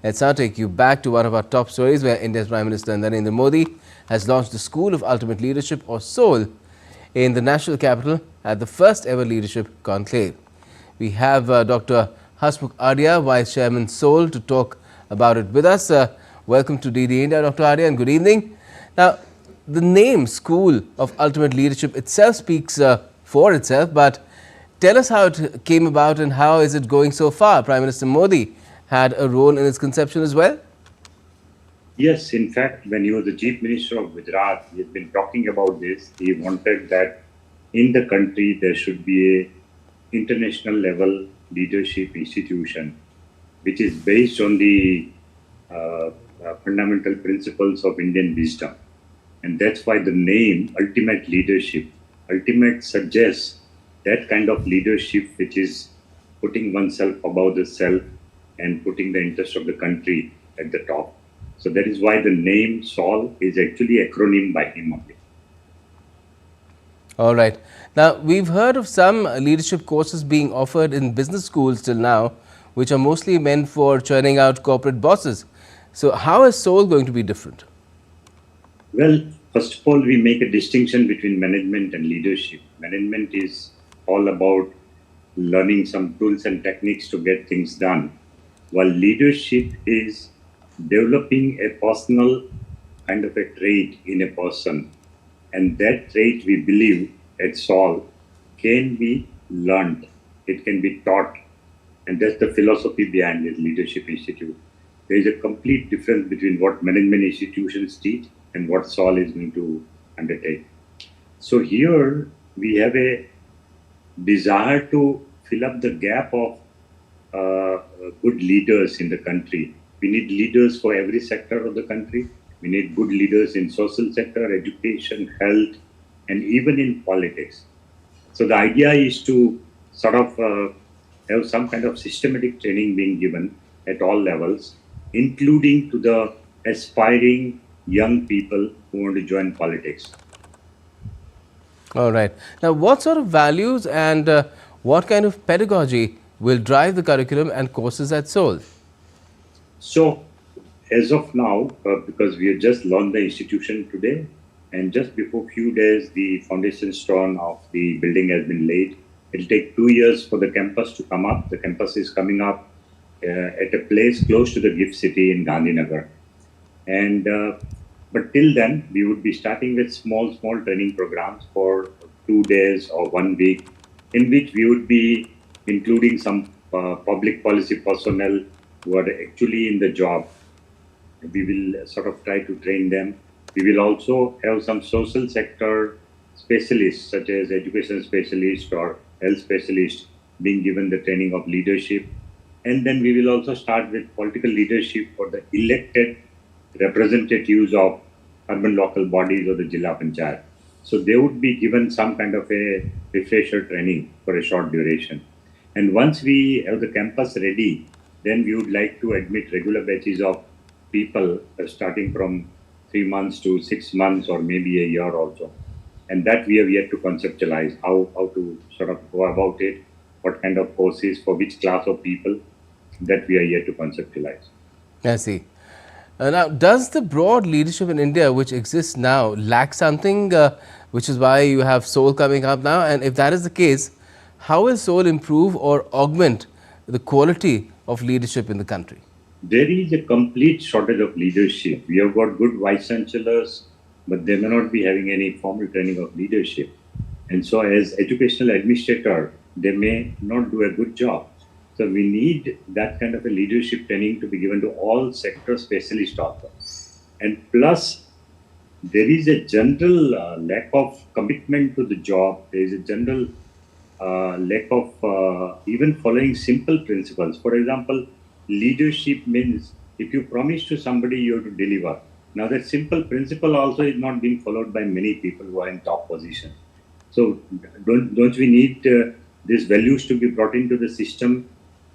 Let's now take you back to one of our top stories where India's Prime Minister Narendra Modi has launched the School of Ultimate Leadership or SOUL in the national capital at the first ever leadership conclave. We have Dr. Hasmukh Arya, Vice Chairman SOUL, to talk about it with us. Welcome to DD India, Dr. Arya, and good evening. Now, the name School of Ultimate Leadership itself speaks for itself, but tell us how it came about and how is it going so far? Prime Minister Modi had a role in its conception as well? Yes, in fact, when he was the Chief Minister of Gujarat, he had been talking about this. He wanted that in the country there should be a international level leadership institution which is based on the fundamental principles of Indian wisdom. And that's why the name Ultimate Leadership, ultimate suggests that kind of leadership which is putting oneself above the self and putting the interest of the country at the top. So that is why the name SOUL is actually acronym by him only. All right. Now, we've heard of some leadership courses being offered in business schools till now, which are mostly meant for churning out corporate bosses. So how is SOUL going to be different? Well, first of all, we make a distinction between management and leadership. Management is all about learning some tools and techniques to get things done, while leadership is developing a personal kind of a trait in a person. And that trait, we believe at SOUL, can be learned. It can be taught. And that's the philosophy behind this Leadership Institute. There is a complete difference between what management institutions teach and what SOUL is going to undertake. So here we have a desire to fill up the gap of good leaders in the country. We need leaders for every sector of the country. We need good leaders in social sector, education, health, and even in politics. So the idea is to sort of have some kind of systematic training being given at all levels, including to the aspiring young people who want to join politics. All right. Now, what sort of values and what kind of pedagogy will drive the curriculum and courses at SOUL? So, as of now, because we have just launched the institution today, and just before a few days, the foundation stone of the building has been laid. It will take 2 years for the campus to come up. The campus is coming up at a place close to the Gift City in Gandhinagar. And but till then, we would be starting with small training programs for 2 days or 1 week, in which we would be including some public policy personnel who are actually in the job. We will sort of try to train them. We will also have some social sector specialists, such as education specialists or health specialists, being given the training of leadership. And then we will also start with political leadership for the elected representatives of urban local bodies or the Jilla Panchayat. So they would be given some kind of a refresher training for a short duration. And once we have the campus ready, then we would like to admit regular batches of people starting from 3 months to 6 months or maybe a year also. And that we have yet to conceptualize how to sort of go about it, what kind of courses for which class of people, that we are yet to conceptualize. I see. Now, does the broad leadership in India which exists now lack something, which is why you have SOUL coming up now? And if that is the case, how will SOUL improve or augment the quality of leadership in the country? There is a complete shortage of leadership. We have got good vice chancellors, but they may not be having any formal training of leadership. And so as educational administrator, they may not do a good job. So we need that kind of a leadership training to be given to all sector specialists also. And plus, there is a general lack of commitment to the job. There is a general lack of even following simple principles. For example, leadership means if you promise to somebody, you have to deliver. Now, that simple principle also is not being followed by many people who are in top positions. So, don't we need these values to be brought into the system?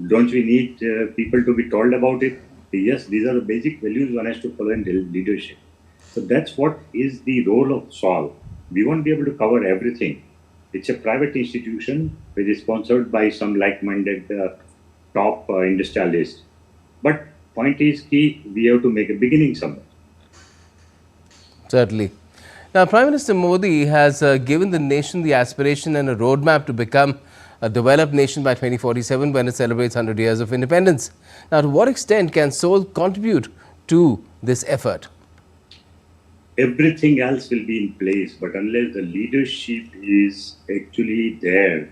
Don't we need people to be told about it? Yes, these are the basic values one has to follow in leadership. So that's what is the role of SOUL. We won't be able to cover everything. It's a private institution which is sponsored by some like-minded top industrialists. But point is key, we have to make a beginning somewhere. Certainly. Now, Prime Minister Modi has given the nation the aspiration and a roadmap to become a developed nation by 2047 when it celebrates 100 years of independence. Now, to what extent can Seoul contribute to this effort? Everything else will be in place, but unless the leadership is actually there,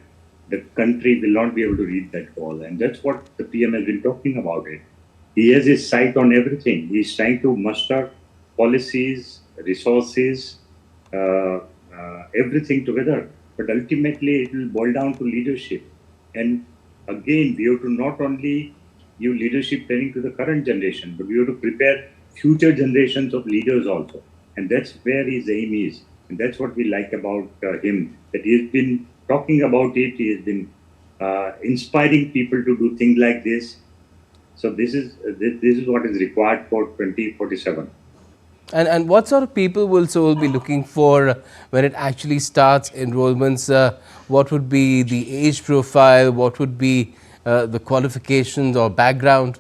the country will not be able to reach that goal. And that's what the PM has been talking about it. He has his sight on everything. He's trying to muster policies, resources, everything together. But ultimately, it will boil down to leadership. And again, we have to not only give leadership training to the current generation, but we have to prepare future generations of leaders also. And that's where his aim is. And that's what we like about him, that he has been talking about it. He has been inspiring people to do things like this. So this is what is required for 2047. And what sort of people will Seoul be looking for when it actually starts enrollments? What would be the age profile? What would be the qualifications or background?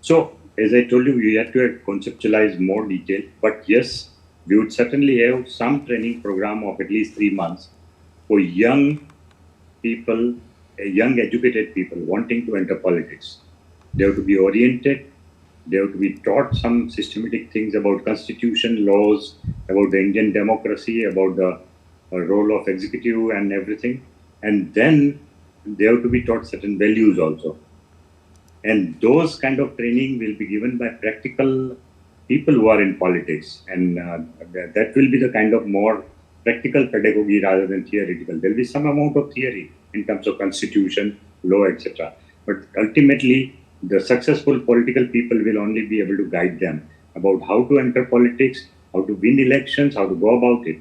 So, as I told you, we have to conceptualize more detail. But yes, we would certainly have some training program of at least 3 months for young people, young educated people wanting to enter politics. They have to be oriented. They have to be taught some systematic things about constitution, laws, about the Indian democracy, about the role of executive and everything. And then they have to be taught certain values also. And those kind of training will be given by practical people who are in politics. And that will be the kind of more practical pedagogy rather than theoretical. There will be some amount of theory in terms of constitution, law, etc. But ultimately, the successful political people will only be able to guide them about how to enter politics, how to win elections, how to go about it.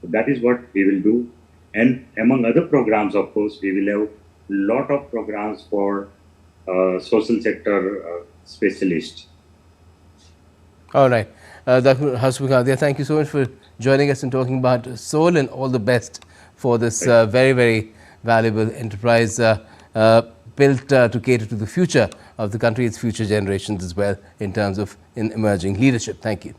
So that is what we will do. And among other programs, of course, we will have a lot of programs for social sector specialists. All right. Dr. Hasmukh, thank you so much for joining us and talking about Seoul, and all the best for this very, very valuable enterprise built to cater to the future of the country, its future generations as well, in terms of emerging leadership. Thank you.